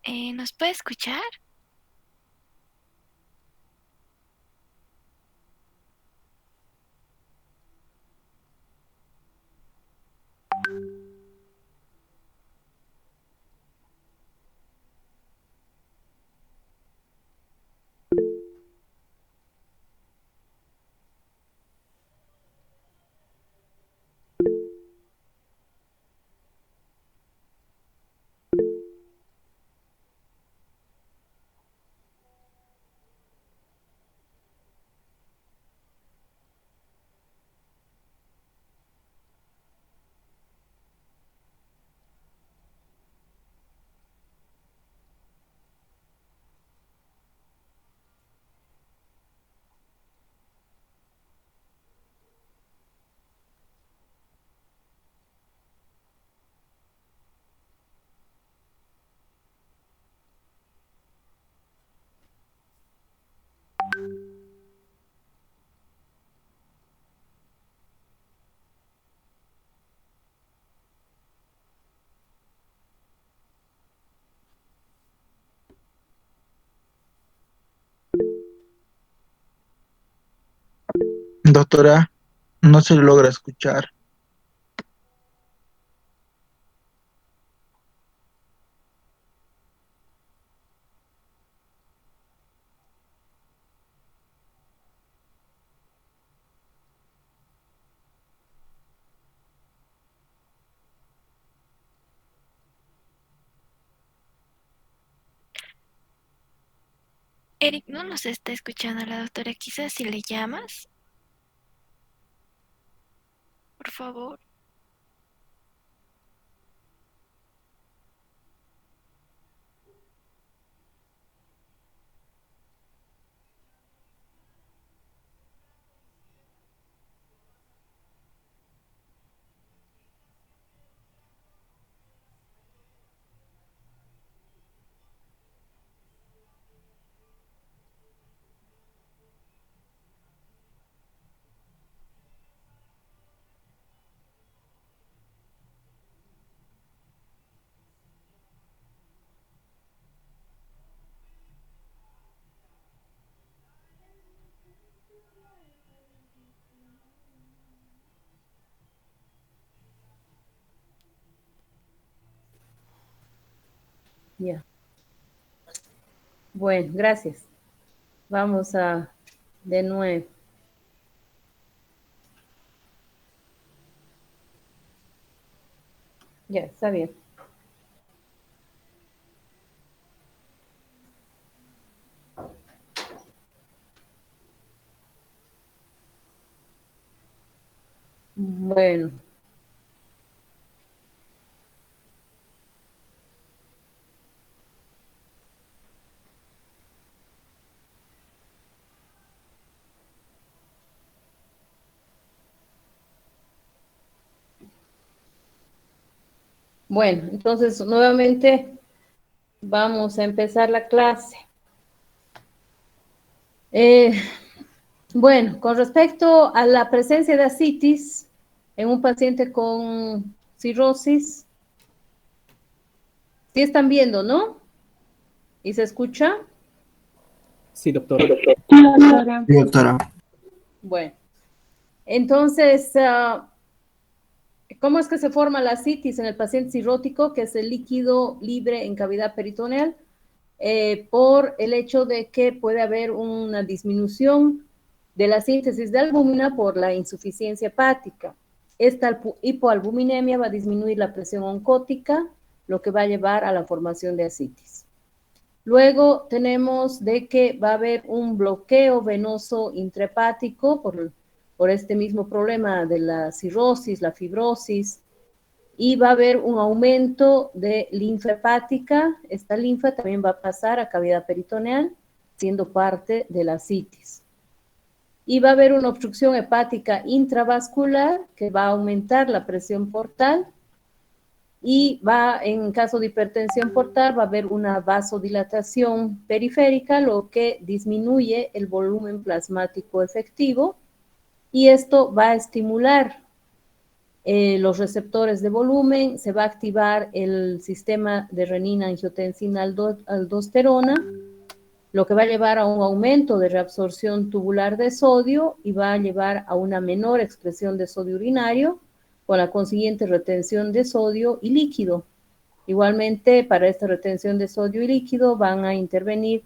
¿Nos puede escuchar? Doctora, no se logra escuchar. Eric, no nos está escuchando la doctora. Quizás si le llamas, por favor. Ya. Bueno, gracias. Vamos a de nuevo. Ya, está bien. Bueno. Bueno, entonces nuevamente vamos a empezar la clase. Bueno, con respecto a la presencia de ascitis en un paciente con cirrosis, sí están viendo, ¿no? ¿Y se escucha? Sí, doctora. Sí, doctora. Bueno, entonces, ¿cómo es que se forma la ascitis en el paciente cirrótico, que es el líquido libre en cavidad peritoneal? Por el hecho de que puede haber una disminución de la síntesis de albúmina por la insuficiencia hepática. Esta hipoalbuminemia va a disminuir la presión oncótica, lo que va a llevar a la formación de ascitis. Luego tenemos de que va a haber un bloqueo venoso intrahepático por este mismo problema de la cirrosis, la fibrosis, y va a haber un aumento de linfa hepática. Esta linfa también va a pasar a cavidad peritoneal, siendo parte de la ascitis. Y va a haber una obstrucción hepática intravascular que va a aumentar la presión portal, y en caso de hipertensión portal, va a haber una vasodilatación periférica, lo que disminuye el volumen plasmático efectivo, y esto va a estimular los receptores de volumen, se va a activar el sistema de renina-angiotensina-aldosterona, lo que va a llevar a un aumento de reabsorción tubular de sodio y va a llevar a una menor expresión de sodio urinario, con la consiguiente retención de sodio y líquido. Igualmente, para esta retención de sodio y líquido van a intervenir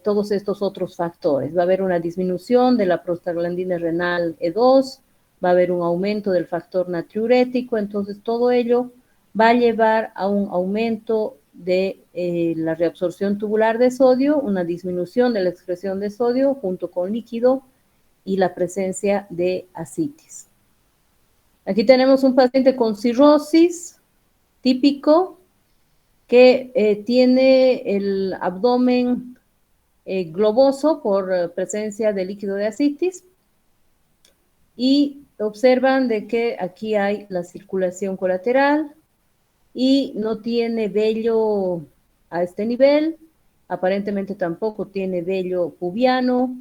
todos estos otros factores. Va a haber una disminución de la prostaglandina renal E2, va a haber un aumento del factor natriurético, entonces todo ello va a llevar a un aumento de la reabsorción tubular de sodio, una disminución de la excreción de sodio junto con líquido y la presencia de ascitis. Aquí tenemos un paciente con cirrosis típico que tiene el abdomen globoso por presencia de líquido de ascitis y observan de que aquí hay la circulación colateral y no tiene vello a este nivel, aparentemente tampoco tiene vello pubiano,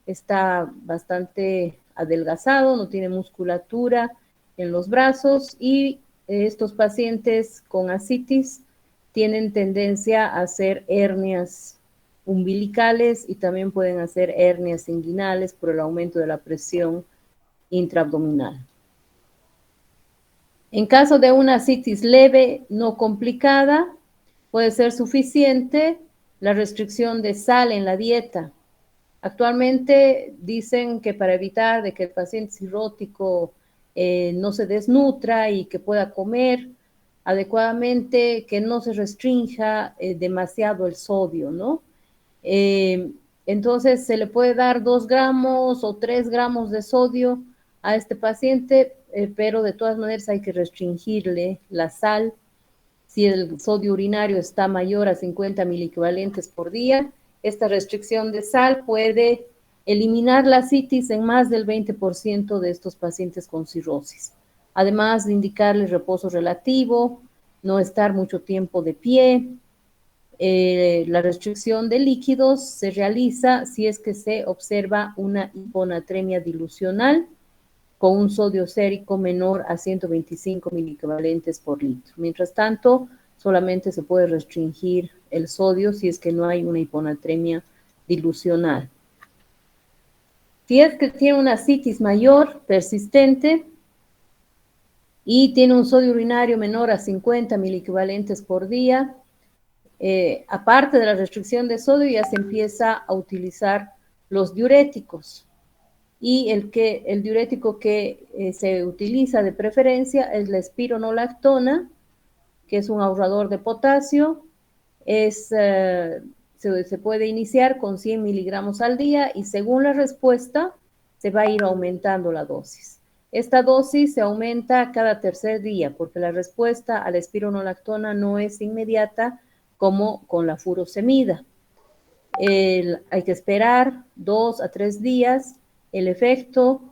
está bastante adelgazado, no tiene musculatura en los brazos y estos pacientes con ascitis tienen tendencia a hacer hernias umbilicales y también pueden hacer hernias inguinales por el aumento de la presión intraabdominal. En caso de una ascitis leve, no complicada, puede ser suficiente la restricción de sal en la dieta. Actualmente dicen que para evitar de que el paciente cirrótico no se desnutra y que pueda comer adecuadamente, que no se restrinja demasiado el sodio, ¿no? Entonces se le puede dar 2 gramos o 3 gramos de sodio a este paciente, pero de todas maneras hay que restringirle la sal. Si el sodio urinario está mayor a 50 miliequivalentes por día, esta restricción de sal puede eliminar la ascitis en más del 20% de estos pacientes con cirrosis. Además de indicarles reposo relativo, no estar mucho tiempo de pie. La restricción de líquidos se realiza si es que se observa una hiponatremia dilucional con un sodio sérico menor a 125 miliequivalentes por litro. Mientras tanto, solamente se puede restringir el sodio si es que no hay una hiponatremia dilucional. Si es que tiene una ascitis mayor, persistente, y tiene un sodio urinario menor a 50 miliequivalentes por día, aparte de la restricción de sodio, ya se empieza a utilizar los diuréticos. Y el diurético que se utiliza de preferencia es la espironolactona, que es un ahorrador de potasio. Se puede iniciar con 100 miligramos al día y según la respuesta se va a ir aumentando la dosis. Esta dosis se aumenta cada tercer día porque la respuesta a la espironolactona no es inmediata como con la furosemida. Hay que esperar 2 a 3 días el efecto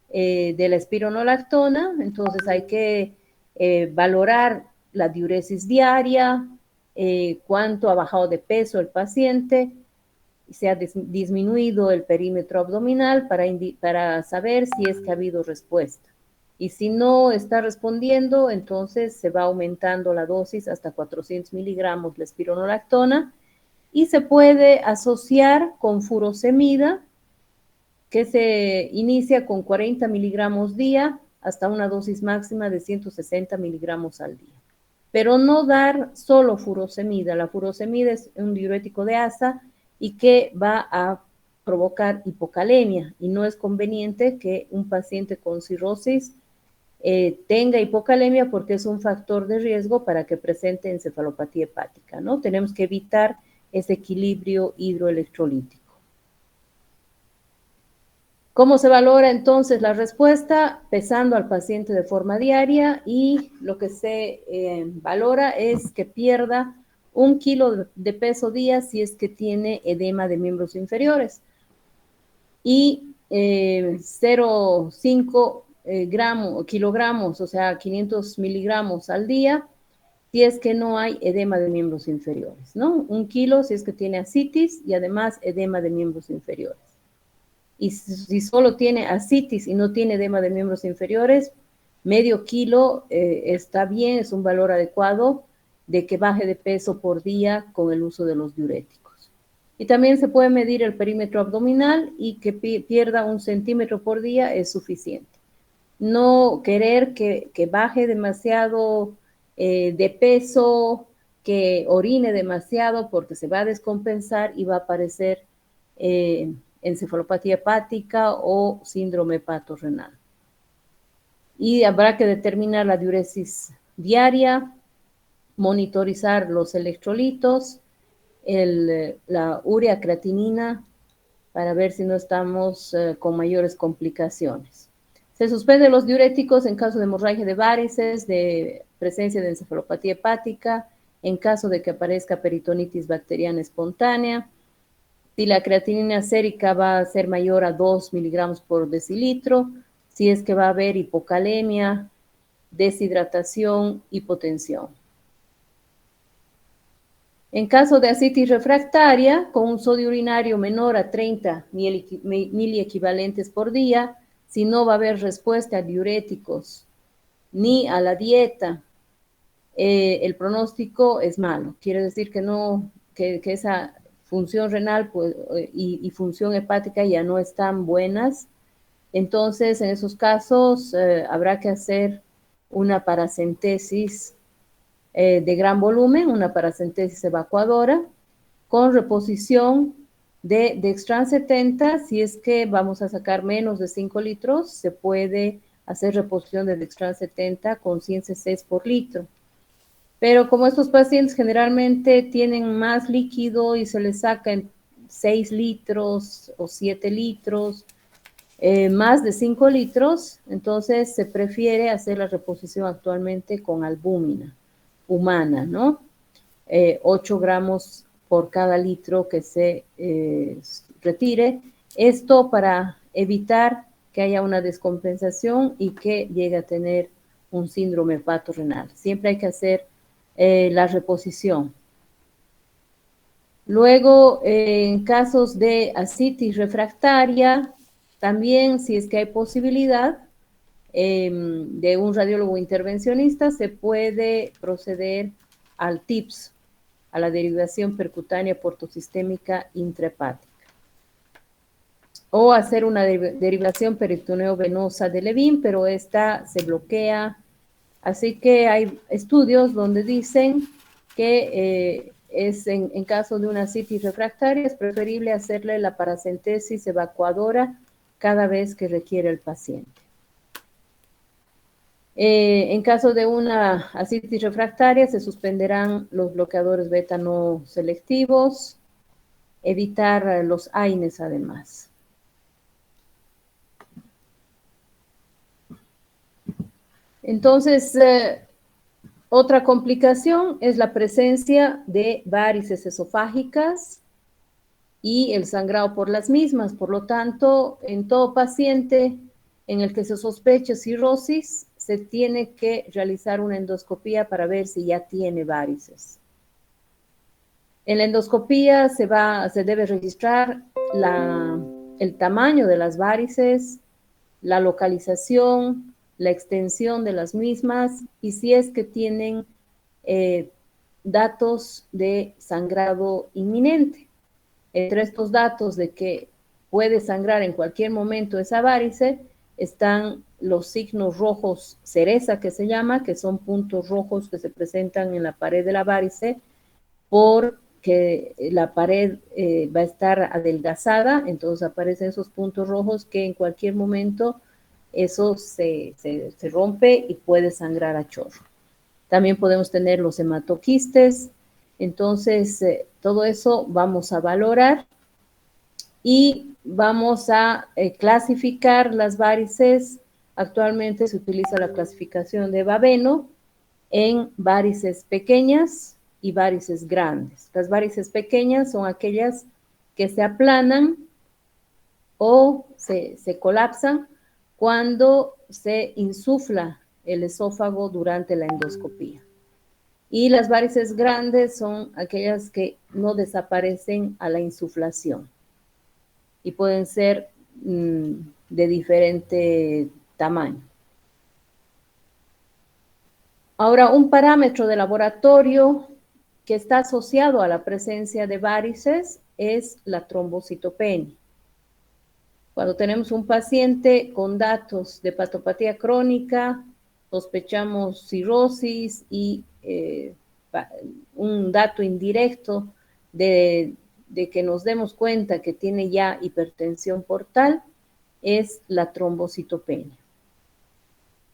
de la espironolactona, entonces hay que valorar la diuresis diaria, cuánto ha bajado de peso el paciente, se ha disminuido el perímetro abdominal para saber si es que ha habido respuesta. Y si no está respondiendo, entonces se va aumentando la dosis hasta 400 miligramos la espironolactona y se puede asociar con furosemida, que se inicia con 40 miligramos día hasta una dosis máxima de 160 miligramos al día. Pero no dar solo furosemida. La furosemida es un diurético de asa y que va a provocar hipocalemia y no es conveniente que un paciente con cirrosis tenga hipocalemia porque es un factor de riesgo para que presente encefalopatía hepática, ¿no? Tenemos que evitar ese equilibrio hidroelectrolítico. ¿Cómo se valora entonces la respuesta? Pesando al paciente de forma diaria y lo que se valora es que pierda 1 kilo de peso día si es que tiene edema de miembros inferiores y 0,5 kilogramos, o sea, 500 miligramos al día si es que no hay edema de miembros inferiores, ¿no? 1 kilo si es que tiene ascitis y además edema de miembros inferiores. Y si solo tiene ascitis y no tiene edema de miembros inferiores, medio kilo está bien, es un valor adecuado de que baje de peso por día con el uso de los diuréticos. Y también se puede medir el perímetro abdominal y que pierda 1 centímetro por día es suficiente. No querer que baje demasiado de peso, que orine demasiado porque se va a descompensar y va a aparecer encefalopatía hepática o síndrome hepatorenal. Y habrá que determinar la diuresis diaria, monitorizar los electrolitos, la urea creatinina, para ver si no estamos con mayores complicaciones. Se suspenden los diuréticos en caso de hemorragia de varices, de presencia de encefalopatía hepática, en caso de que aparezca peritonitis bacteriana espontánea. Si la creatinina sérica va a ser mayor a 2 miligramos por decilitro, si es que va a haber hipocalemia, deshidratación, hipotensión. En caso de ascitis refractaria, con un sodio urinario menor a 30 miliequivalentes por día, si no va a haber respuesta a diuréticos ni a la dieta, el pronóstico es malo. Quiere decir que esa función renal pues, y función hepática ya no están buenas. Entonces, en esos casos, habrá que hacer una paracentesis de gran volumen, una paracentesis evacuadora, con reposición de Dextran 70. Si es que vamos a sacar menos de 5 litros, se puede hacer reposición de Dextran 70 con 100 cc por litro. Pero como estos pacientes generalmente tienen más líquido y se les saca en 6 litros o 7 litros, más de 5 litros, entonces se prefiere hacer la reposición actualmente con albúmina humana, ¿no? 8 gramos por cada litro que se retire. Esto para evitar que haya una descompensación y que llegue a tener un síndrome hepatorenal. Siempre hay que hacer la reposición. Luego, en casos de ascitis refractaria, también si es que hay posibilidad de un radiólogo intervencionista, se puede proceder al TIPS, a la derivación percutánea portosistémica intrahepática, o hacer una derivación peritoneo-venosa de Levin, pero esta se bloquea. Así que hay estudios donde dicen que en caso de una ascitis refractaria es preferible hacerle la paracentesis evacuadora cada vez que requiere el paciente. En caso de una ascitis refractaria se suspenderán los bloqueadores beta no selectivos, evitar los AINES además. Entonces, otra complicación es la presencia de varices esofágicas y el sangrado por las mismas. Por lo tanto, en todo paciente en el que se sospeche cirrosis, se tiene que realizar una endoscopía para ver si ya tiene varices. En la endoscopía se debe registrar el tamaño de las varices, la localización, la extensión de las mismas y si es que tienen datos de sangrado inminente. Entre estos datos de que puede sangrar en cualquier momento esa varice, están los signos rojos cereza, que se llama, que son puntos rojos que se presentan en la pared de la varice porque la pared va a estar adelgazada, entonces aparecen esos puntos rojos que en cualquier momento eso se rompe y puede sangrar a chorro. También podemos tener los hematoquistes, entonces todo eso vamos a valorar y vamos a clasificar las varices. Actualmente se utiliza la clasificación de Baveno en varices pequeñas y varices grandes. Las varices pequeñas son aquellas que se aplanan o se colapsan cuando se insufla el esófago durante la endoscopía. Y las varices grandes son aquellas que no desaparecen a la insuflación y pueden ser de diferente tamaño. Ahora, un parámetro de laboratorio que está asociado a la presencia de varices es la trombocitopenia. Cuando tenemos un paciente con datos de patopatía crónica, sospechamos cirrosis y un dato indirecto de que nos demos cuenta que tiene ya hipertensión portal es la trombocitopenia.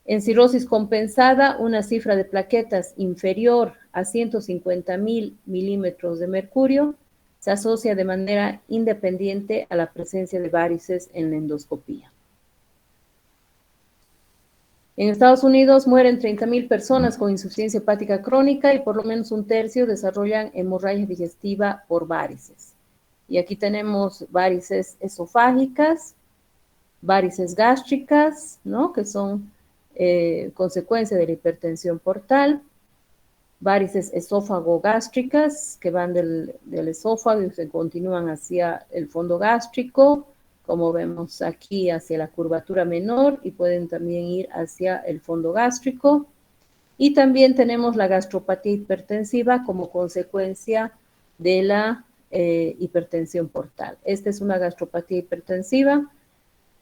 En cirrosis compensada, una cifra de plaquetas inferior a 150.000 milímetros de mercurio se asocia de manera independiente a la presencia de varices en la endoscopía. En Estados Unidos mueren 30.000 personas con insuficiencia hepática crónica y por lo menos un tercio desarrollan hemorragia digestiva por varices. Y aquí tenemos varices esofágicas, varices gástricas, ¿no? Que son consecuencia de la hipertensión portal, varices esófago-gástricas que van del esófago y se continúan hacia el fondo gástrico, como vemos aquí hacia la curvatura menor y pueden también ir hacia el fondo gástrico. Y también tenemos la gastropatía hipertensiva como consecuencia de la hipertensión portal. Esta es una gastropatía hipertensiva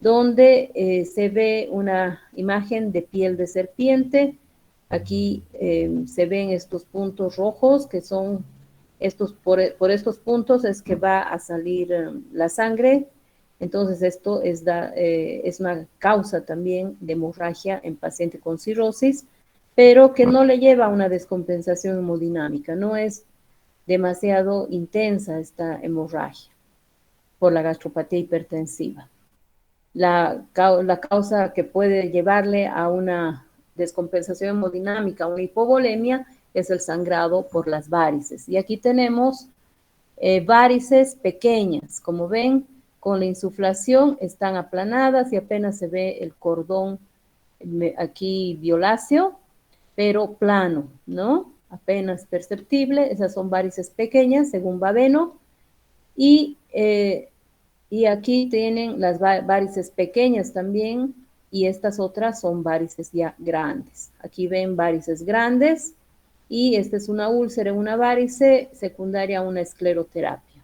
donde se ve una imagen de piel de serpiente. Aquí se ven estos puntos rojos que son estos, por estos puntos es que va a salir la sangre. Entonces esto es una causa también de hemorragia en paciente con cirrosis, pero que no le lleva a una descompensación hemodinámica. No es demasiado intensa esta hemorragia por la gastropatía hipertensiva. La causa que puede llevarle a una descompensación hemodinámica, una hipovolemia, es el sangrado por las varices. Y aquí tenemos varices pequeñas, como ven, con la insuflación están aplanadas y apenas se ve el cordón aquí violáceo, pero plano, ¿no? Apenas perceptible. Esas son varices pequeñas, según Baveno. Y aquí tienen las varices pequeñas también, y estas otras son varices ya grandes. Aquí ven varices grandes, y esta es una úlcera, una varice secundaria a una escleroterapia.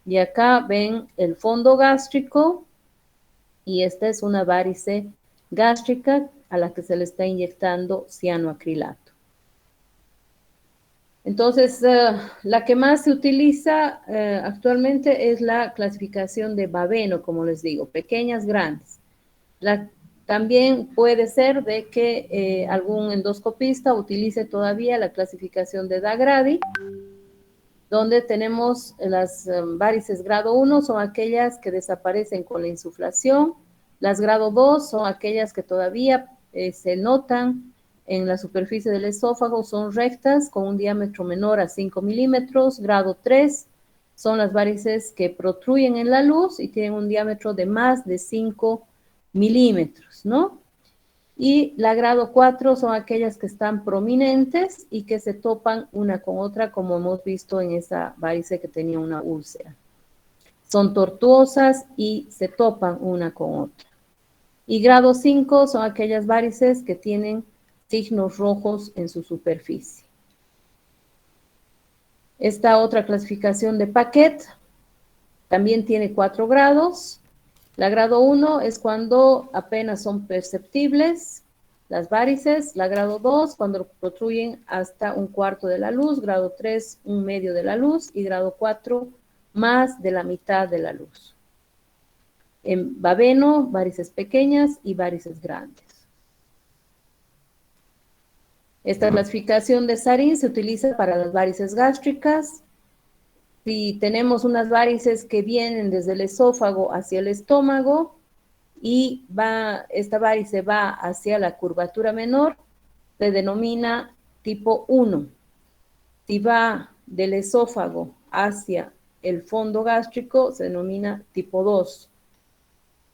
Y acá ven el fondo gástrico, y esta es una varice gástrica a la que se le está inyectando cianoacrilato. Entonces, la que más se utiliza actualmente es la clasificación de Baveno, como les digo, pequeñas, grandes. También puede ser de que algún endoscopista utilice todavía la clasificación de Dagradi, donde tenemos las varices grado 1, son aquellas que desaparecen con la insuflación. Las grado 2 son aquellas que todavía se notan en la superficie del esófago, son rectas con un diámetro menor a 5 milímetros. Grado 3 son las varices que protruyen en la luz y tienen un diámetro de más de 5 milímetros, ¿no? Y la grado 4 son aquellas que están prominentes y que se topan una con otra, como hemos visto en esa varice que tenía una úlcera. Son tortuosas y se topan una con otra. Y grado 5 son aquellas varices que tienen signos rojos en su superficie. Esta otra clasificación de Paquet también tiene 4 grados. La grado 1 es cuando apenas son perceptibles las varices. La grado 2 cuando protruyen hasta un cuarto de la luz. Grado 3 un medio de la luz. Y grado 4 más de la mitad de la luz. En Baveno, varices pequeñas y varices grandes. Esta clasificación de Sarin se utiliza para las varices gástricas. Si tenemos unas varices que vienen desde el esófago hacia el estómago y esta varice va hacia la curvatura menor, se denomina tipo 1. Si va del esófago hacia el fondo gástrico, se denomina tipo 2.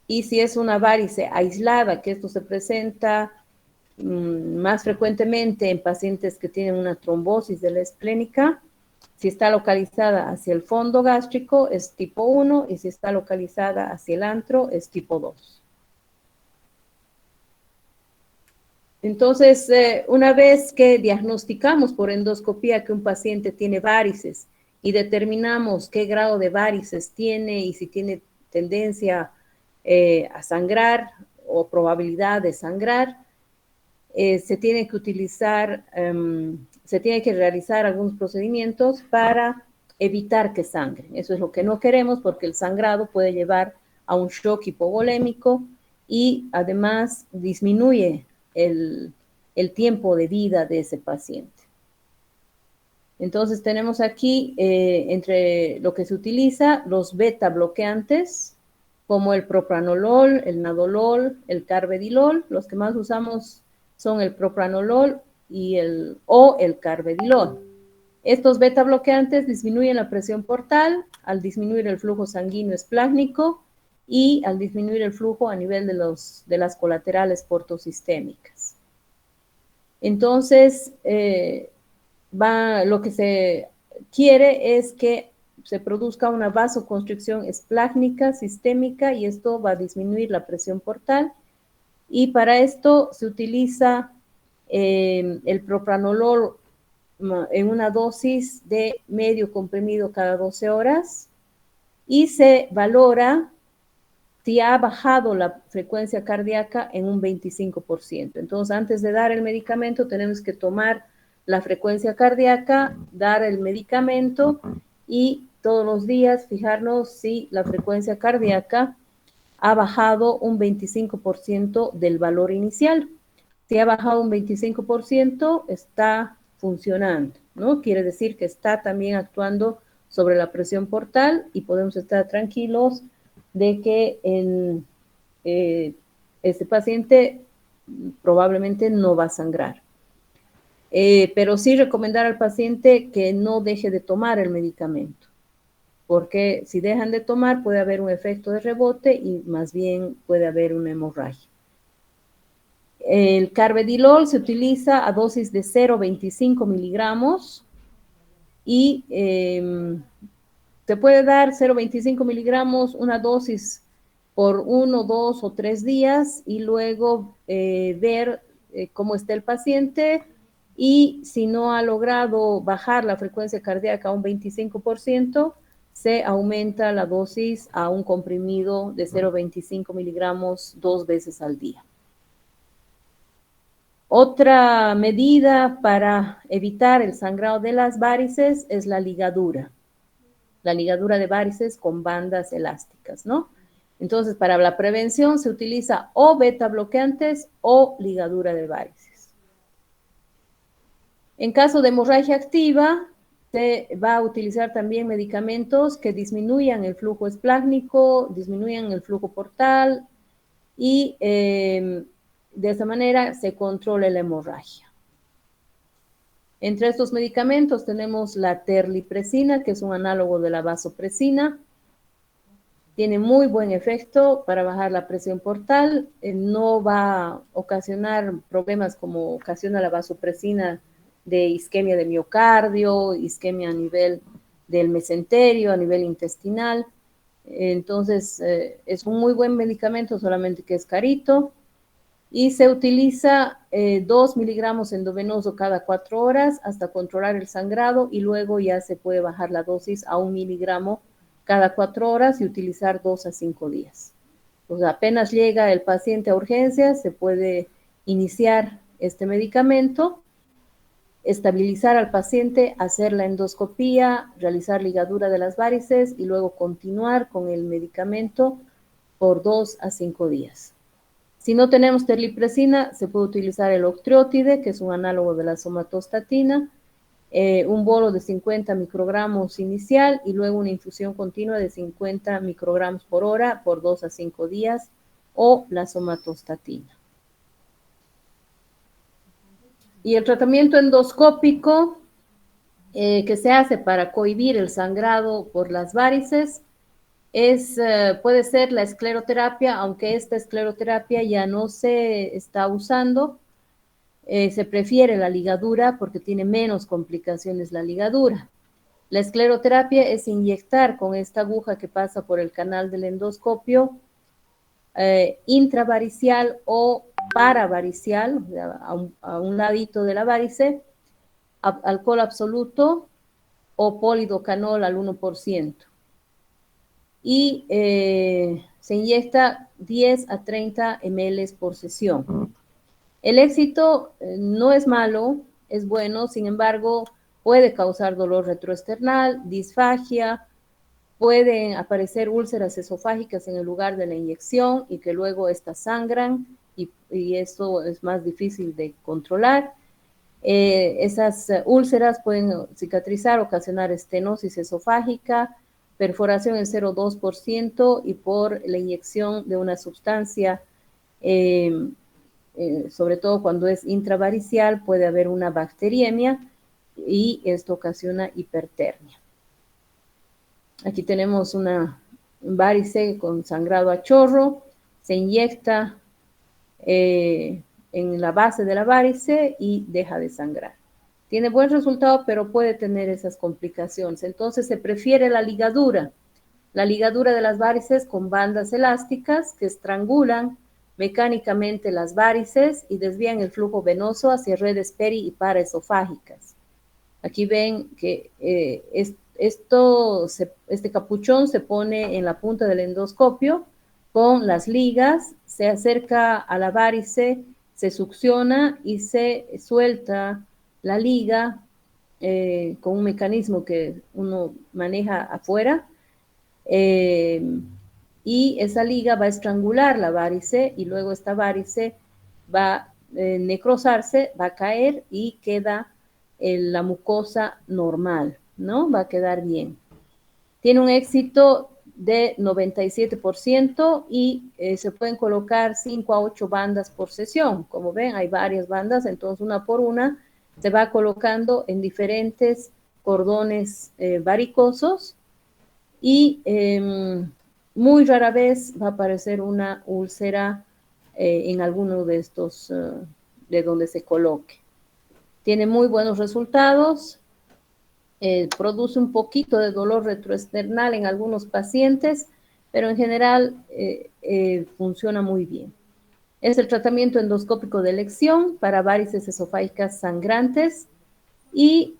Y si es una varice aislada, que esto se presenta más frecuentemente en pacientes que tienen una trombosis de la esplénica, si está localizada hacia el fondo gástrico es tipo 1 y si está localizada hacia el antro es tipo 2. Entonces, una vez que diagnosticamos por endoscopía que un paciente tiene varices y determinamos qué grado de varices tiene y si tiene tendencia a sangrar o probabilidad de sangrar, se tiene que utilizar, se tiene que realizar algunos procedimientos para evitar que sangren. Eso es lo que no queremos porque el sangrado puede llevar a un shock hipovolémico y además disminuye el tiempo de vida de ese paciente. Entonces tenemos aquí, entre lo que se utiliza, los beta bloqueantes, como el propranolol, el nadolol, el carvedilol. Los que más usamos son el propranolol o el carvedilol. Estos beta bloqueantes disminuyen la presión portal al disminuir el flujo sanguíneo esplácnico y al disminuir el flujo a nivel de las colaterales portosistémicas. Entonces, lo que se quiere es que se produzca una vasoconstricción esplácnica sistémica y esto va a disminuir la presión portal. Y para esto se utiliza el propranolol en una dosis de medio comprimido cada 12 horas y se valora si ha bajado la frecuencia cardíaca en un 25%. Entonces, antes de dar el medicamento, tenemos que tomar la frecuencia cardíaca, dar el medicamento y todos los días fijarnos si la frecuencia cardíaca ha bajado un 25% del valor inicial. Si ha bajado un 25%, está funcionando, ¿no? Quiere decir que está también actuando sobre la presión portal y podemos estar tranquilos de que este paciente probablemente no va a sangrar. Pero sí recomendar al paciente que no deje de tomar el medicamento, porque si dejan de tomar puede haber un efecto de rebote y más bien puede haber una hemorragia. El carvedilol se utiliza a dosis de 0,25 miligramos y se puede dar 0,25 miligramos, una dosis por 1, 2 o 3 días y luego ver cómo está el paciente y si no ha logrado bajar la frecuencia cardíaca a un 25%, se aumenta la dosis a un comprimido de 0,25 miligramos 2 veces al día. Otra medida para evitar el sangrado de las varices es la ligadura de varices con bandas elásticas, ¿no? Entonces, para la prevención se utiliza o beta bloqueantes o ligadura de varices. En caso de hemorragia activa, se va a utilizar también medicamentos que disminuyan el flujo esplácnico, disminuyan el flujo portal y de esa manera se controla la hemorragia. Entre estos medicamentos tenemos la terlipresina, que es un análogo de la vasopresina. Tiene muy buen efecto para bajar la presión portal. No va a ocasionar problemas como ocasiona la vasopresina de isquemia de miocardio, isquemia a nivel del mesenterio, a nivel intestinal. Entonces, es un muy buen medicamento, solamente que es carito. Y se utiliza 2 miligramos endovenoso cada 4 horas hasta controlar el sangrado y luego ya se puede bajar la dosis a 1 miligramo cada 4 horas y utilizar 2 a 5 días. Pues apenas llega el paciente a urgencias, se puede iniciar este medicamento, estabilizar al paciente, hacer la endoscopía, realizar ligadura de las varices y luego continuar con el medicamento por 2 a 5 días. Si no tenemos terlipresina, se puede utilizar el octreotide, que es un análogo de la somatostatina, un bolo de 50 microgramos inicial y luego una infusión continua de 50 microgramos por hora por 2 a 5 días, o la somatostatina. Y el tratamiento endoscópico que se hace para cohibir el sangrado por las varices puede ser la escleroterapia, aunque esta escleroterapia ya no se está usando. Se prefiere la ligadura porque tiene menos complicaciones la ligadura. La escleroterapia es inyectar con esta aguja que pasa por el canal del endoscopio intravaricial o paravaricial, o sea, a un ladito de la varice, alcohol absoluto o polidocanol al 1%. Y se inyecta 10 a 30 ml por sesión. El éxito no es malo, es bueno, sin embargo, puede causar dolor retroesternal, disfagia, pueden aparecer úlceras esofágicas en el lugar de la inyección y que luego estas sangran y esto es más difícil de controlar. Esas úlceras pueden cicatrizar, ocasionar estenosis esofágica, perforación en 0,2% y por la inyección de una sustancia, sobre todo cuando es intravaricial, puede haber una bacteriemia y esto ocasiona hipertermia. Aquí tenemos una varice con sangrado a chorro, se inyecta en la base de la varice y deja de sangrar. Tiene buen resultado, pero puede tener esas complicaciones. Entonces se prefiere la ligadura de las varices con bandas elásticas que estrangulan mecánicamente las varices y desvían el flujo venoso hacia redes peri y paraesofágicas. Aquí ven que este capuchón se pone en la punta del endoscopio con las ligas, se acerca a la varice, se succiona y se suelta la liga con un mecanismo que uno maneja afuera, y esa liga va a estrangular la varice y luego esta varice va a necrosarse, va a caer y queda la mucosa normal, ¿no? Va a quedar bien. Tiene un éxito de 97% y se pueden colocar 5 a 8 bandas por sesión. Como ven, hay varias bandas, entonces una por una se va colocando en diferentes cordones varicosos y muy rara vez va a aparecer una úlcera en alguno de estos, de donde se coloque. Tiene muy buenos resultados, produce un poquito de dolor retroesternal en algunos pacientes, pero en general funciona muy bien. Es el tratamiento endoscópico de elección para varices esofágicas sangrantes y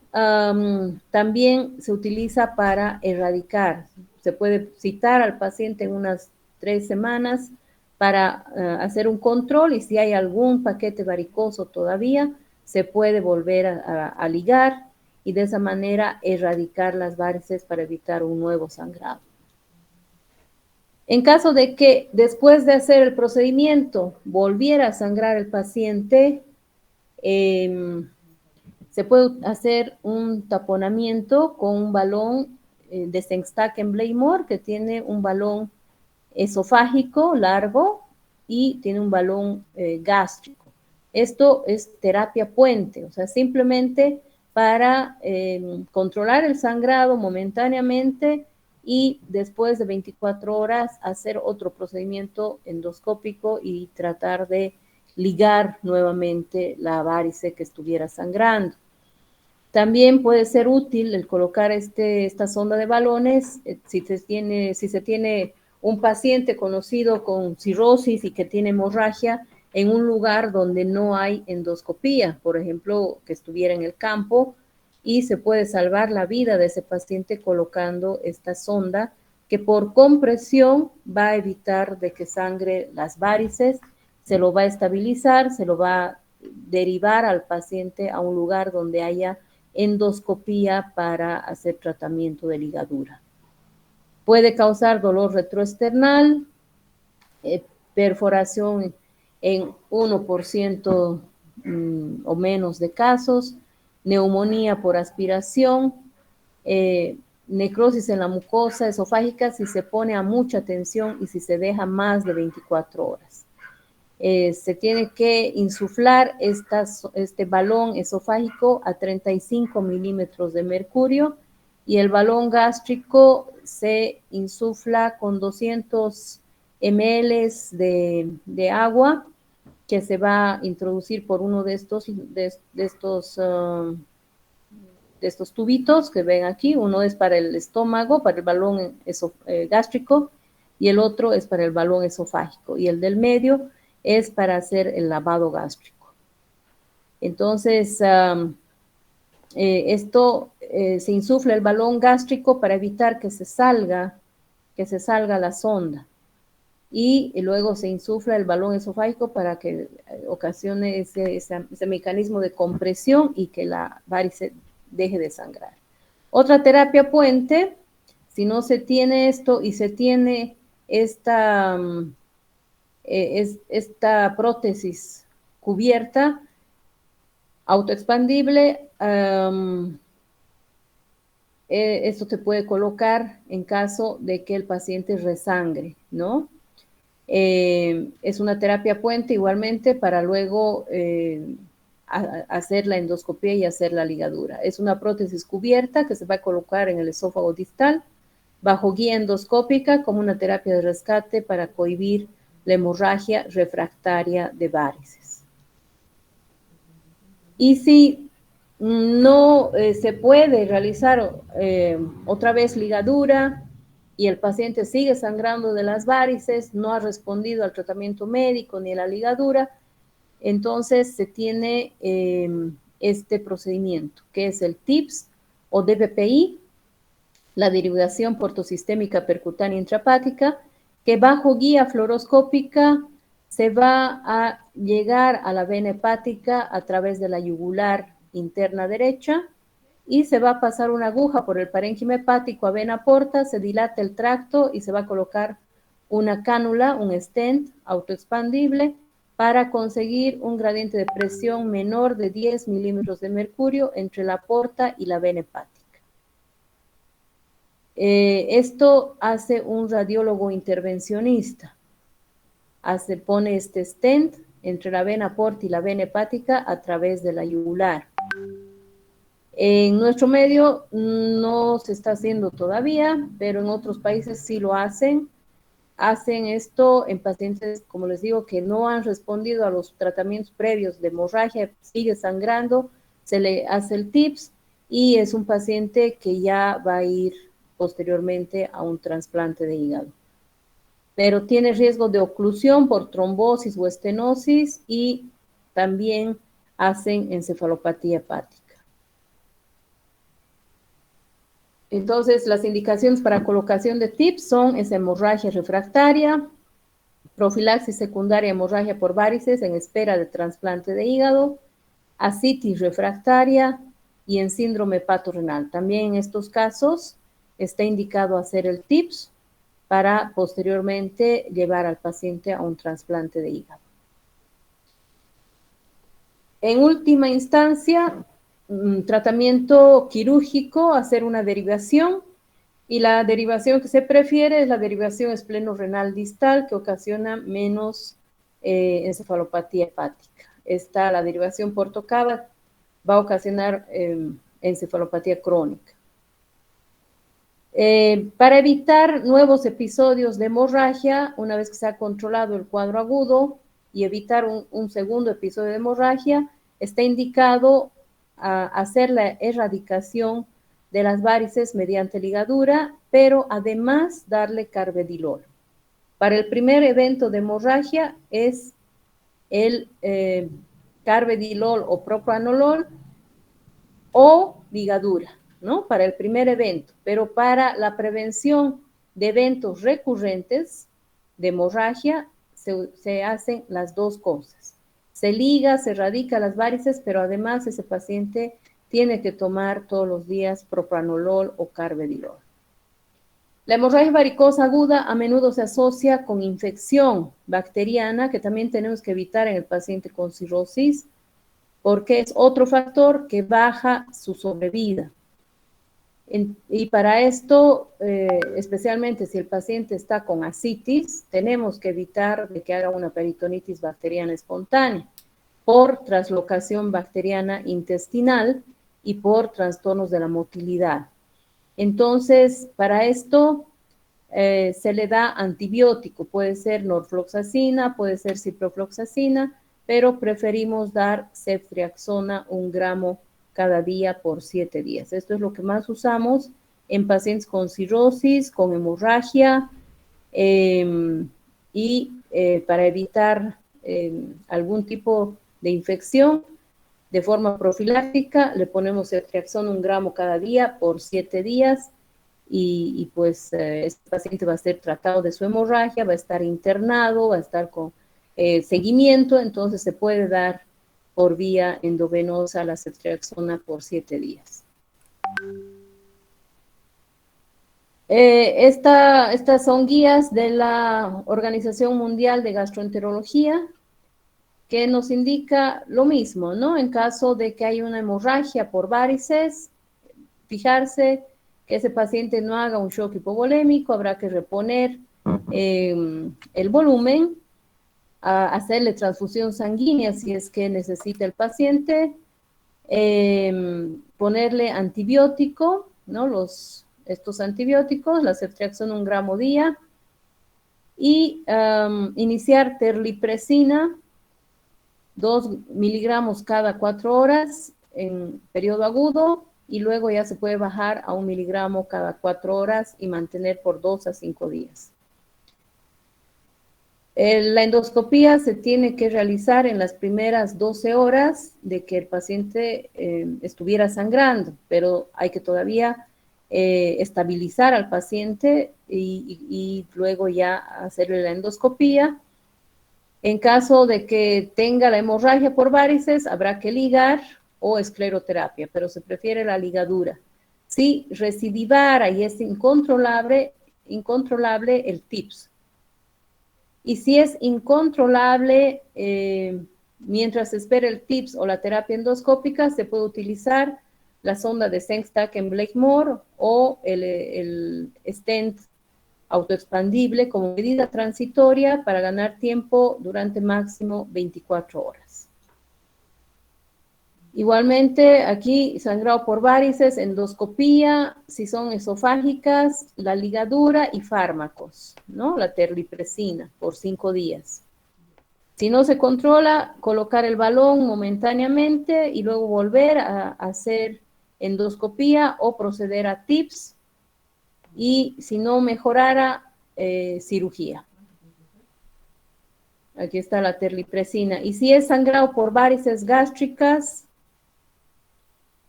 también se utiliza para erradicar. Se puede citar al paciente en unas 3 semanas para hacer un control y si hay algún paquete varicoso todavía, se puede volver a ligar y de esa manera erradicar las varices para evitar un nuevo sangrado. En caso de que después de hacer el procedimiento volviera a sangrar el paciente, se puede hacer un taponamiento con un balón de Sengstaken-Blaymore que tiene un balón esofágico largo y tiene un balón gástrico. Esto es terapia puente, o sea, simplemente para controlar el sangrado momentáneamente y después de 24 horas hacer otro procedimiento endoscópico y tratar de ligar nuevamente la varice que estuviera sangrando. También puede ser útil el colocar esta sonda de balones si se tiene un paciente conocido con cirrosis y que tiene hemorragia en un lugar donde no hay endoscopía, por ejemplo, que estuviera en el campo, y se puede salvar la vida de ese paciente colocando esta sonda que por compresión va a evitar de que sangre las varices, se lo va a estabilizar, se lo va a derivar al paciente a un lugar donde haya endoscopía para hacer tratamiento de ligadura. Puede causar dolor retroesternal, perforación en 1% o menos de casos, neumonía por aspiración, necrosis en la mucosa esofágica si se pone a mucha tensión y si se deja más de 24 horas. Se tiene que insuflar este balón esofágico a 35 milímetros de mercurio y el balón gástrico se insufla con 200 ml de agua que se va a introducir por uno de estos tubitos que ven aquí. Uno es para el estómago, para el balón gástrico, y el otro es para el balón esofágico. Y el del medio es para hacer el lavado gástrico. Entonces, se insufla el balón gástrico para evitar que se salga la sonda. Y luego se insufla el balón esofágico para que ocasione ese mecanismo de compresión y que la varice deje de sangrar. Otra terapia puente, si no se tiene esto y se tiene esta prótesis cubierta, autoexpandible, esto se puede colocar en caso de que el paciente resangre, ¿no? Es una terapia puente igualmente para luego hacer la endoscopia y hacer la ligadura. Es una prótesis cubierta que se va a colocar en el esófago distal bajo guía endoscópica como una terapia de rescate para cohibir la hemorragia refractaria de varices. Y si no se puede realizar otra vez ligadura y el paciente sigue sangrando de las varices, no ha respondido al tratamiento médico ni a la ligadura, entonces se tiene este procedimiento, que es el TIPS o DPPI, la derivación portosistémica percutánea intrahepática, que bajo guía fluoroscópica se va a llegar a la vena hepática a través de la yugular interna derecha y se va a pasar una aguja por el parénquima hepático a vena porta, se dilata el tracto y se va a colocar una cánula, un stent autoexpandible para conseguir un gradiente de presión menor de 10 milímetros de mercurio entre la porta y la vena hepática. Esto hace un radiólogo intervencionista. Pone este stent entre la vena porta y la vena hepática a través de la yugular. En nuestro medio no se está haciendo todavía, pero en otros países sí lo hacen. Hacen esto en pacientes, como les digo, que no han respondido a los tratamientos previos de hemorragia, sigue sangrando, se le hace el TIPS y es un paciente que ya va a ir posteriormente a un trasplante de hígado. Pero tiene riesgo de oclusión por trombosis o estenosis y también hacen encefalopatía hepática. Entonces, las indicaciones para colocación de TIPS son esa hemorragia refractaria, profilaxis secundaria hemorragia por varices en espera de trasplante de hígado, ascitis refractaria y en síndrome hepatorrenal. También en estos casos está indicado hacer el TIPS para posteriormente llevar al paciente a un trasplante de hígado. En última instancia, tratamiento quirúrgico, hacer una derivación, y la derivación que se prefiere es la derivación esplenorenal distal que ocasiona menos encefalopatía hepática. La derivación portocava va a ocasionar encefalopatía crónica. Para evitar nuevos episodios de hemorragia, una vez que se ha controlado el cuadro agudo y evitar un segundo episodio de hemorragia, está indicado hacer la erradicación de las varices mediante ligadura, pero además darle carvedilol. Para el primer evento de hemorragia es el carvedilol o propranolol o ligadura, ¿no? Para el primer evento, pero para la prevención de eventos recurrentes de hemorragia se hacen las dos cosas. Se liga, se erradica las varices, pero además ese paciente tiene que tomar todos los días propranolol o carvedilol. La hemorragia varicosa aguda a menudo se asocia con infección bacteriana, que también tenemos que evitar en el paciente con cirrosis, porque es otro factor que baja su sobrevida. Y para esto, especialmente si el paciente está con ascitis, tenemos que evitar de que haga una peritonitis bacteriana espontánea por translocación bacteriana intestinal y por trastornos de la motilidad. Entonces, para esto se le da antibiótico, puede ser norfloxacina, puede ser ciprofloxacina, pero preferimos dar ceftriaxona 1 gramo cada día por 7 días. Esto es lo que más usamos en pacientes con cirrosis, con hemorragia y para evitar algún tipo de infección de forma profiláctica, le ponemos ceftriaxona 1 gramo cada día por 7 días y pues este paciente va a ser tratado de su hemorragia, va a estar internado, va a estar con seguimiento, entonces se puede dar por vía endovenosa la ceftriaxona por 7 días. Estas son guías de la Organización Mundial de Gastroenterología que nos indica lo mismo, ¿no? En caso de que haya una hemorragia por varices, fijarse que ese paciente no haga un shock hipovolémico, habrá que reponer el volumen, hacerle transfusión sanguínea si es que necesita el paciente, ponerle antibiótico, ¿no? Estos antibióticos, la ceftriaxona 1 gramo día, y iniciar terlipresina 2 miligramos cada 4 horas en periodo agudo, y luego ya se puede bajar a 1 miligramo cada 4 horas y mantener por 2 a 5 días. La endoscopía se tiene que realizar en las primeras 12 horas de que el paciente estuviera sangrando, pero hay que todavía estabilizar al paciente y luego ya hacerle la endoscopía. En caso de que tenga la hemorragia por varices, habrá que ligar o escleroterapia, pero se prefiere la ligadura. Si recidivara y es incontrolable el TIPS. Y si es incontrolable, mientras se espera el TIPS o la terapia endoscópica, se puede utilizar la sonda de Sengstack en Blakemore o el stent autoexpandible como medida transitoria para ganar tiempo durante máximo 24 horas. Igualmente, aquí sangrado por varices, endoscopía, si son esofágicas, la ligadura y fármacos, ¿no? La terlipresina por 5 días. Si no se controla, colocar el balón momentáneamente y luego volver a hacer endoscopía o proceder a TIPS. Y si no mejorara, cirugía. Aquí está la terlipresina. Y si es sangrado por varices gástricas,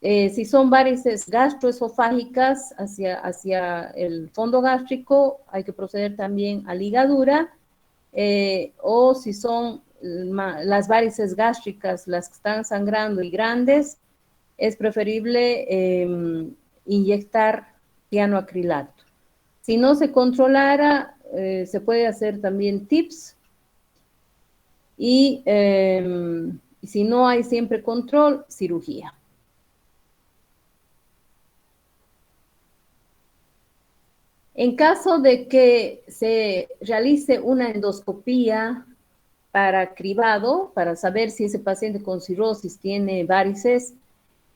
si son varices gastroesofágicas hacia el fondo gástrico, hay que proceder también a ligadura, o si son las varices gástricas las que están sangrando y grandes, es preferible inyectar cianoacrilato. Si no se controlara, se puede hacer también TIPS, y si no hay siempre control, cirugía. En caso de que se realice una endoscopía para cribado, para saber si ese paciente con cirrosis tiene varices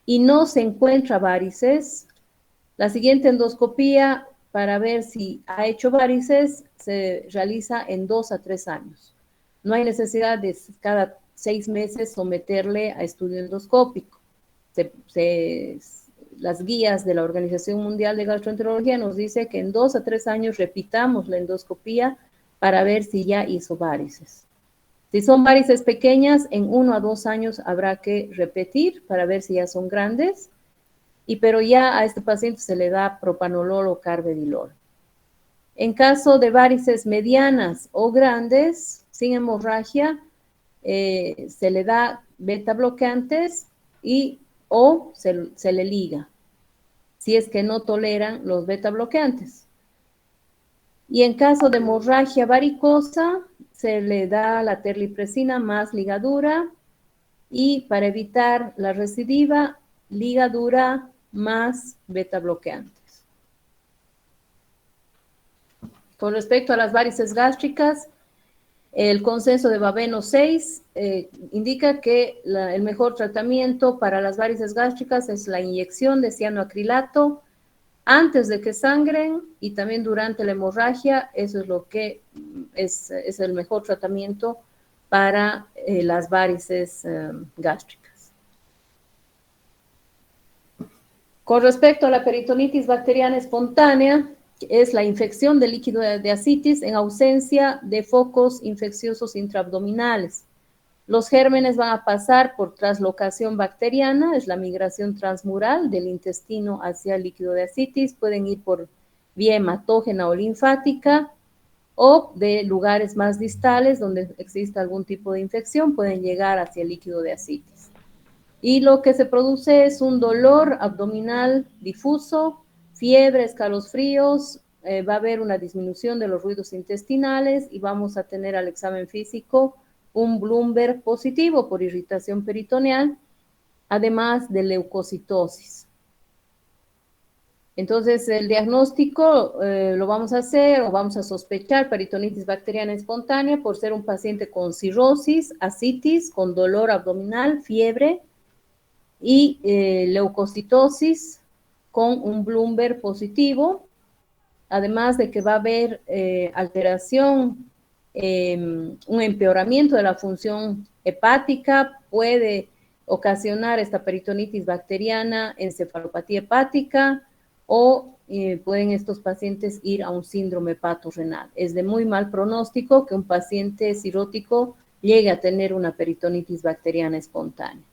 y no se encuentra varices, la siguiente endoscopía para ver si ha hecho varices se realiza en 2 a 3 años. No hay necesidad de cada 6 meses someterle a estudio endoscópico. Las guías de la Organización Mundial de Gastroenterología nos dice que en 2 a 3 años repitamos la endoscopía para ver si ya hizo varices. Si son varices pequeñas, en 1 a 2 años habrá que repetir para ver si ya son grandes, pero ya a este paciente se le da propanolol o carvedilol. En caso de varices medianas o grandes, sin hemorragia, se le da beta bloqueantes o se le liga, si es que no toleran los beta bloqueantes. Y en caso de hemorragia varicosa, se le da la terlipresina más ligadura, y para evitar la recidiva, ligadura más beta bloqueantes. Con respecto a las varices gástricas, el consenso de Baveno 6 indica que el mejor tratamiento para las varices gástricas es la inyección de cianoacrilato antes de que sangren y también durante la hemorragia. Eso es lo que es el mejor tratamiento para las varices gástricas. Con respecto a la peritonitis bacteriana espontánea, es la infección del líquido de ascitis en ausencia de focos infecciosos intraabdominales. Los gérmenes van a pasar por translocación bacteriana, es la migración transmural del intestino hacia el líquido de ascitis, pueden ir por vía hematógena o linfática, o de lugares más distales donde exista algún tipo de infección, pueden llegar hacia el líquido de ascitis. Y lo que se produce es un dolor abdominal difuso, fiebre, escalofríos, va a haber una disminución de los ruidos intestinales y vamos a tener al examen físico un Bloomberg positivo por irritación peritoneal, además de leucocitosis. Entonces, el diagnóstico lo vamos a hacer o vamos a sospechar peritonitis bacteriana espontánea por ser un paciente con cirrosis, ascitis, con dolor abdominal, fiebre y leucocitosis con un Bloomberg positivo, además de que va a haber alteración, un empeoramiento de la función hepática, puede ocasionar esta peritonitis bacteriana encefalopatía hepática o pueden estos pacientes ir a un síndrome hepatorrenal. Es de muy mal pronóstico que un paciente cirrótico llegue a tener una peritonitis bacteriana espontánea.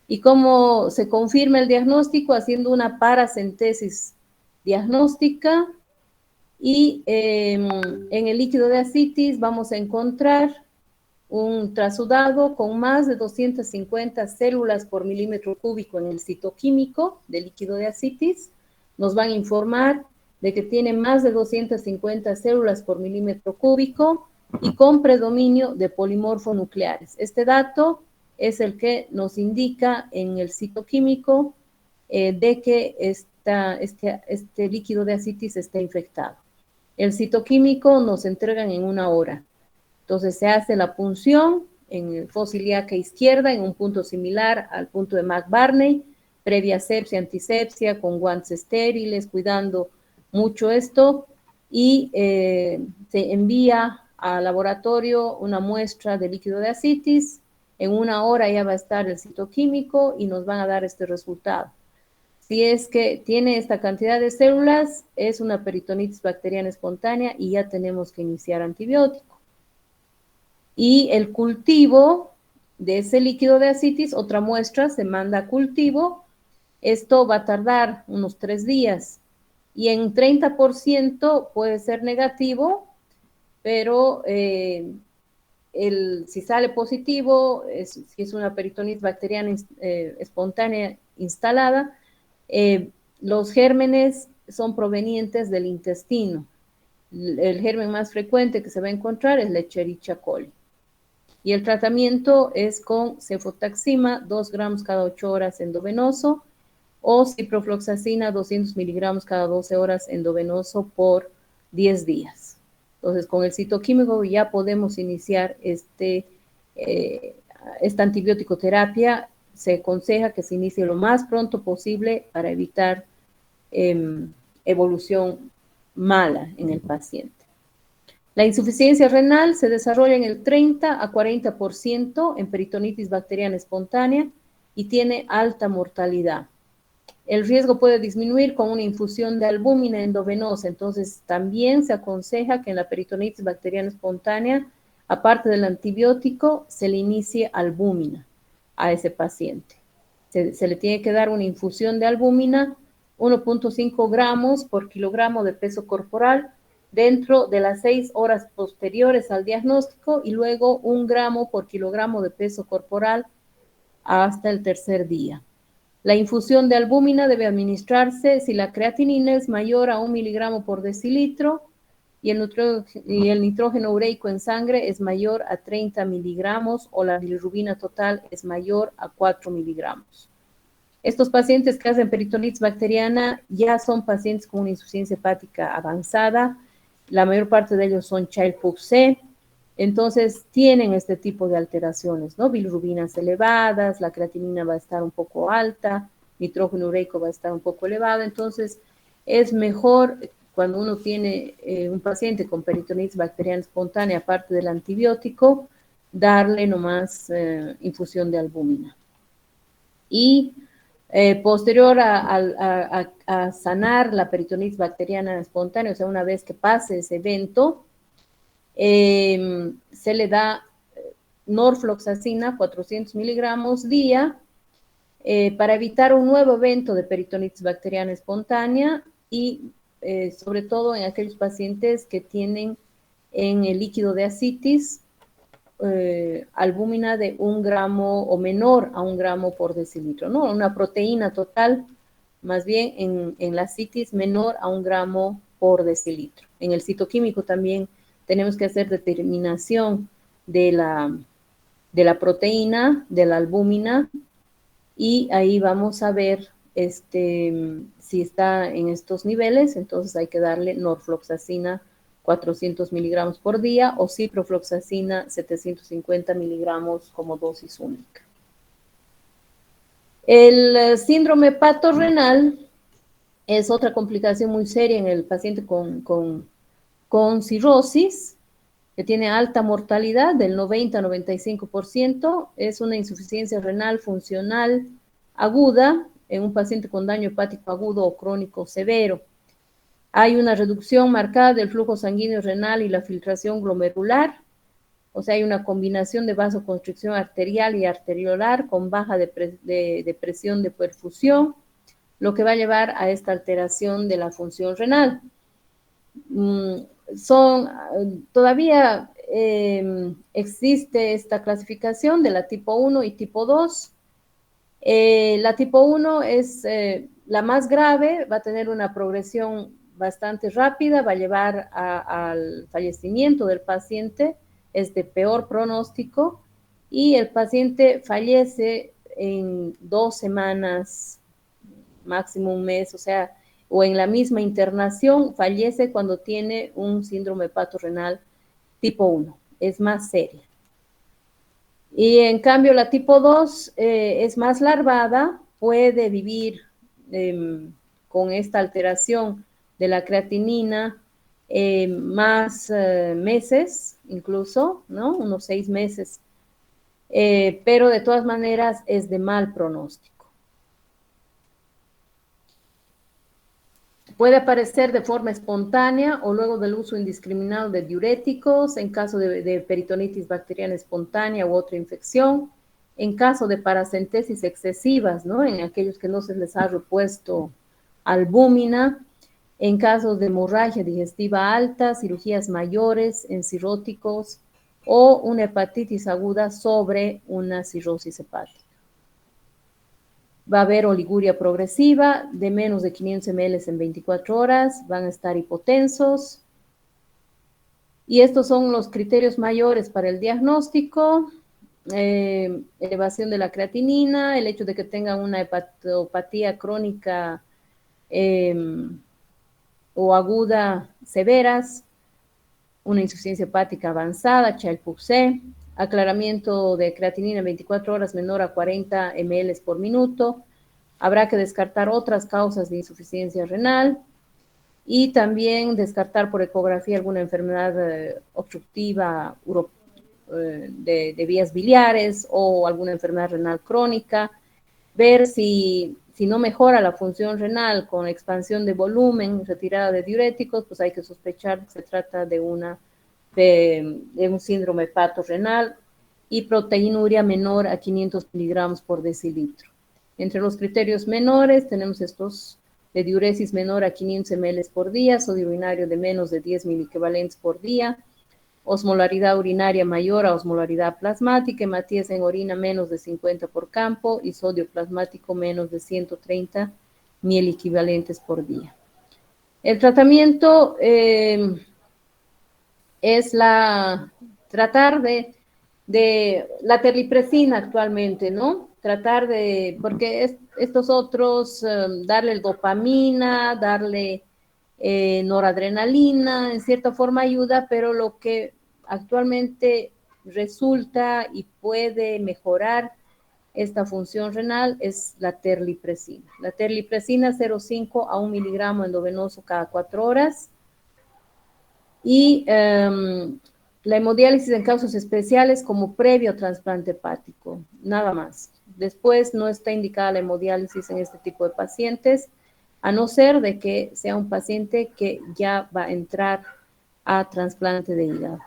¿Y cómo se confirma el diagnóstico? Haciendo una paracentesis diagnóstica y en el líquido de ascitis vamos a encontrar un trasudado con más de 250 células por milímetro cúbico en el citoquímico del líquido de ascitis. Nos van a informar de que tiene más de 250 células por milímetro cúbico y con predominio de polimorfonucleares. Este dato es el que nos indica en el citoquímico de que este líquido de ascitis está infectado. El citoquímico nos entregan en 1 hora. Entonces se hace la punción en el fosa ilíaca izquierda en un punto similar al punto de McBurney, previa asepsia, antisepsia, con guantes estériles, cuidando mucho esto, y se envía al laboratorio una muestra de líquido de ascitis. En 1 hora ya va a estar el citoquímico y nos van a dar este resultado. Si es que tiene esta cantidad de células, es una peritonitis bacteriana espontánea y ya tenemos que iniciar antibiótico. Y el cultivo de ese líquido de ascitis, otra muestra, se manda a cultivo. Esto va a tardar unos 3 días y en 30% puede ser negativo, pero si sale positivo, si es una peritonitis bacteriana espontánea instalada, los gérmenes son provenientes del intestino. El germen más frecuente que se va a encontrar es la Escherichia coli. Y el tratamiento es con cefotaxima, 2 gramos cada 8 horas endovenoso, o ciprofloxacina, 200 miligramos cada 12 horas endovenoso por 10 días. Entonces, con el citoquímico ya podemos iniciar esta antibiótico terapia. Se aconseja que se inicie lo más pronto posible para evitar evolución mala en el paciente. La insuficiencia renal se desarrolla en el 30 a 40% en peritonitis bacteriana espontánea y tiene alta mortalidad. El riesgo puede disminuir con una infusión de albúmina endovenosa, entonces también se aconseja que en la peritonitis bacteriana espontánea, aparte del antibiótico, se le inicie albúmina a ese paciente. Se le tiene que dar una infusión de albúmina, 1.5 gramos por kilogramo de peso corporal, dentro de las 6 horas posteriores al diagnóstico y luego 1 gramo por kilogramo de peso corporal hasta el 3er día. La infusión de albúmina debe administrarse si la creatinina es mayor a 1 miligramo por decilitro y el nitrógeno ureico en sangre es mayor a 30 miligramos o la bilirrubina total es mayor a 4 miligramos. Estos pacientes que hacen peritonitis bacteriana ya son pacientes con una insuficiencia hepática avanzada. La mayor parte de ellos son Child-Pugh-C, entonces tienen este tipo de alteraciones, ¿no? Bilirrubinas elevadas, la creatinina va a estar un poco alta, nitrógeno ureico va a estar un poco elevado, entonces es mejor cuando uno tiene un paciente con peritonitis bacteriana espontánea, aparte del antibiótico, darle nomás infusión de albúmina. Y posterior a sanar la peritonitis bacteriana espontánea, o sea, una vez que pase ese evento, se le da norfloxacina 400 miligramos día para evitar un nuevo evento de peritonitis bacteriana espontánea y sobre todo en aquellos pacientes que tienen en el líquido de ascitis albúmina de 1 gramo o menor a 1 gramo por decilitro, ¿no? Una proteína total, más bien en la ascitis menor a 1 gramo por decilitro. En el citoquímico también tenemos que hacer determinación de la proteína, de la albúmina, y ahí vamos a ver si está en estos niveles, entonces hay que darle norfloxacina 400 miligramos por día o ciprofloxacina 750 miligramos como dosis única. El síndrome hepatorrenal es otra complicación muy seria en el paciente con cirrosis, que tiene alta mortalidad del 90-95%, es una insuficiencia renal funcional aguda en un paciente con daño hepático agudo o crónico severo. Hay una reducción marcada del flujo sanguíneo renal y la filtración glomerular, o sea, hay una combinación de vasoconstricción arterial y arteriolar con baja de presión de perfusión, lo que va a llevar a esta alteración de la función renal. Todavía existe esta clasificación de la tipo 1 y tipo 2. La tipo 1 es la más grave, va a tener una progresión bastante rápida, va a llevar al fallecimiento del paciente, es de peor pronóstico y el paciente fallece en 2 semanas, máximo 1 mes, o en la misma internación, fallece cuando tiene un síndrome hepatorrenal tipo 1, es más seria. Y en cambio la tipo 2 es más larvada, puede vivir con esta alteración de la creatinina más meses, incluso, ¿no? Unos 6 meses, pero de todas maneras es de mal pronóstico. Puede aparecer de forma espontánea o luego del uso indiscriminado de diuréticos, en caso de peritonitis bacteriana espontánea u otra infección, en caso de paracentesis excesivas, ¿no? En aquellos que no se les ha repuesto albúmina, en casos de hemorragia digestiva alta, cirugías mayores en cirróticos o una hepatitis aguda sobre una cirrosis hepática. Va a haber oliguria progresiva de menos de 500 ml en 24 horas, van a estar hipotensos. Y estos son los criterios mayores para el diagnóstico: elevación de la creatinina, el hecho de que tengan una hepatopatía crónica o aguda severas, una insuficiencia hepática avanzada, Child-Pugh, aclaramiento de creatinina en 24 horas menor a 40 ml por minuto. Habrá que descartar otras causas de insuficiencia renal y también descartar por ecografía alguna enfermedad obstructiva de vías biliares o alguna enfermedad renal crónica. Ver si no mejora la función renal con expansión de volumen, retirada de diuréticos, pues hay que sospechar que se trata de un síndrome hepatorrenal y proteinuria menor a 500 miligramos por decilitro. Entre los criterios menores tenemos estos de diuresis menor a 500 ml por día, sodio urinario de menos de 10 miliequivalentes por día, osmolaridad urinaria mayor a osmolaridad plasmática, hematías en orina menos de 50 por campo y sodio plasmático menos de 130 miliequivalentes por día. El tratamiento es tratar de la terlipresina actualmente, ¿no? Tratar de, porque estos otros, darle el dopamina, darle noradrenalina, en cierta forma ayuda, pero lo que actualmente resulta y puede mejorar esta función renal es la terlipresina. La terlipresina 0,5 a 1 miligramo endovenoso cada 4 horas. Y la hemodiálisis en casos especiales como previo trasplante hepático, nada más. Después no está indicada la hemodiálisis en este tipo de pacientes, a no ser de que sea un paciente que ya va a entrar a trasplante de hígado.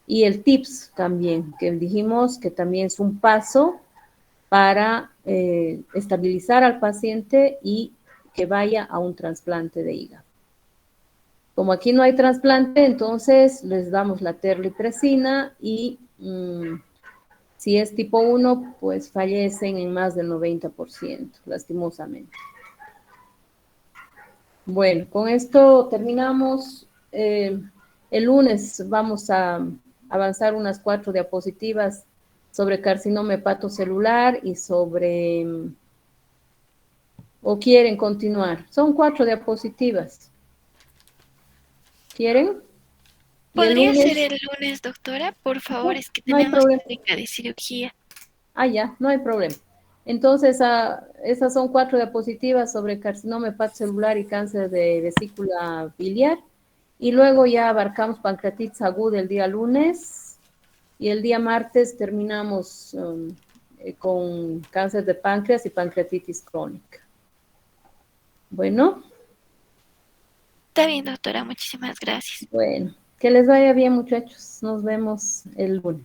Y el TIPS también, que dijimos que también es un paso para estabilizar al paciente y que vaya a un trasplante de hígado. Como aquí no hay trasplante, entonces les damos la terlipresina y si es tipo 1, pues fallecen en más del 90%, lastimosamente. Bueno, con esto terminamos. El lunes vamos a avanzar unas 4 diapositivas sobre carcinoma hepatocelular y sobre, o quieren continuar. Son 4 diapositivas. ¿Quieren? Y el ¿Podría ser lunes, el lunes, doctora? Por favor, es que no hay tenemos problema. clínica de cirugía. Ya, no hay problema. Entonces, esas son 4 diapositivas sobre carcinoma hepatocelular y cáncer de vesícula biliar. Y luego ya abarcamos pancreatitis aguda el día lunes. Y el día martes terminamos con cáncer de páncreas y pancreatitis crónica. Bueno, Está bien, doctora, muchísimas gracias. bueno. Que les vaya bien, muchachos. Nos vemos el lunes.